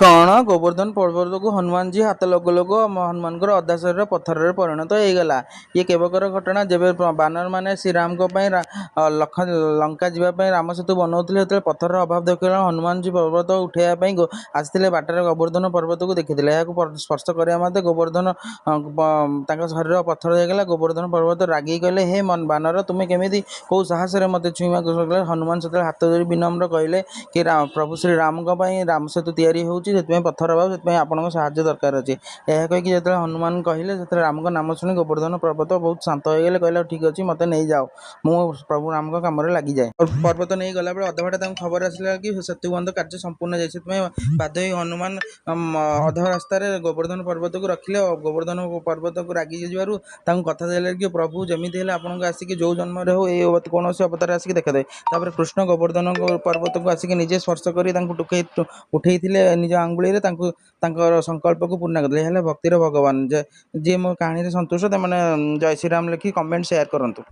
କଣ ଗୋବର୍ଦ୍ଧନ ପର୍ବତକୁ ହନୁମାନଜୀ ହାତ ଲଗୁ ଲଗୁ ହନୁମାନଙ୍କର ଅଧା ଶରୀର ପଥରରେ ପରିଣତ ହେଇଗଲା। ଇଏ କେବେକର ଘଟଣା। ଯେବେ ବାନରମାନେ ଶ୍ରୀରାମଙ୍କ ପାଇଁ ଲଙ୍କା ଯିବା ପାଇଁ ରାମ ସେତୁ ବନାଉଥିଲେ, ସେତେବେଳେ ପଥରର ଅଭାବ ଦେଖିଲା ହନୁମାନଜୀ ପର୍ବତ ଉଠାଇବା ପାଇଁ ଆସିଥିଲେ। ବାଟରେ ଗୋବର୍ଦ୍ଧନ ପର୍ବତକୁ ଦେଖିଥିଲେ। ଏହାକୁ ସ୍ପର୍ଶ କରିବା ମାତ୍ରେ ଗୋବର୍ଦ୍ଧନ ତାଙ୍କ ଶରୀର ପଥର ହେଇଗଲା। ଗୋବର୍ଦ୍ଧନ ପର୍ବତ ରାଗିକି କହିଲେ, ହେ ବାନର, ତୁମେ କେମିତି କୋଉ ସାହସରେ ମୋତେ ଛୁଇଁବାକୁ କଲେ? ହନୁମାନ ସେତେବେଳେ ହାତ ଧରି ବିନମ୍ର କହିଲେ କି ପ୍ରଭୁ ଶ୍ରୀରାମଙ୍କ ପାଇଁ ରାମ ସେତୁ ତିଆରି ହେଉଛି, ସେଥିପାଇଁ ପଥର ଅଭାବ, ସେଥିପାଇଁ ଆପଣଙ୍କ ସାହାଯ୍ୟ ଦରକାର ଅଛି। ଏହା କହିକି ଯେତେବେଳେ ହନୁମାନ କହିଲେ, ସେତେବେଳେ ରାମଙ୍କ ନାମ ଶୁଣି ଗୋବର୍ଦ୍ଧନ ପର୍ବତ ବହୁତ ଶାନ୍ତ ହୋଇଗଲେ। କହିଲେ, ଠିକ୍ ଅଛି, ମୋତେ ନେଇଯାଅ, ମୁଁ ପ୍ରଭୁ ରାମଙ୍କ କାମରେ ଲାଗିଯାଏ। ପର୍ବତ ନେଇ ଗଲାବେଳେ ଅଧବାଟେ ତାଙ୍କୁ ଖବର ଆସିଲା କି ସେତୁ ବନ୍ଧ କାର୍ଯ୍ୟ ସମ୍ପୂର୍ଣ୍ଣ ହେଇଯାଇଛି। ସେଥିପାଇଁ ବାଧ୍ୟ ହୋଇ ହନୁମାନ ଅଧ ରାସ୍ତାରେ ଗୋବର୍ଦ୍ଧନ ପର୍ବତକୁ ରଖିଲେ। ଗୋବର୍ଦ୍ଧନ ପର୍ବତକୁ ରାଗି ଯିବାରୁ ତାଙ୍କୁ କଥା ଦେଲେ କି ପ୍ରଭୁ ଯେମିତି ହେଲେ ଆପଣଙ୍କୁ ଆସିକି ଯୋଉ ଜନ୍ମରେ ହଉ ଏଇ କୌଣସି ଅବତାରରେ ଆସିକି ଦେଖାଦେବେ। ତାପରେ କୃଷ୍ଣ ଗୋବର୍ଦ୍ଧନ ପର୍ବତକୁ ଆସିକି ନିଜେ ସ୍ପର୍ଶ କରି ତାଙ୍କୁ ଉଠେଇଥିଲେ ନିଜ ଆଙ୍ଗୁଳିରେ, ତାଙ୍କର ସଂକଳ୍ପକୁ ପୂର୍ଣ୍ଣ କରିଥିଲେ। ହେଲେ ଭକ୍ତିର ଭଗବାନ। ଯିଏ ମୋ କାହାଣୀରେ ସନ୍ତୁଷ୍ଟ, ସେମାନେ ଜୟ ଶ୍ରୀରାମ ଲେଖି କମେଣ୍ଟ ସେୟାର କରନ୍ତୁ।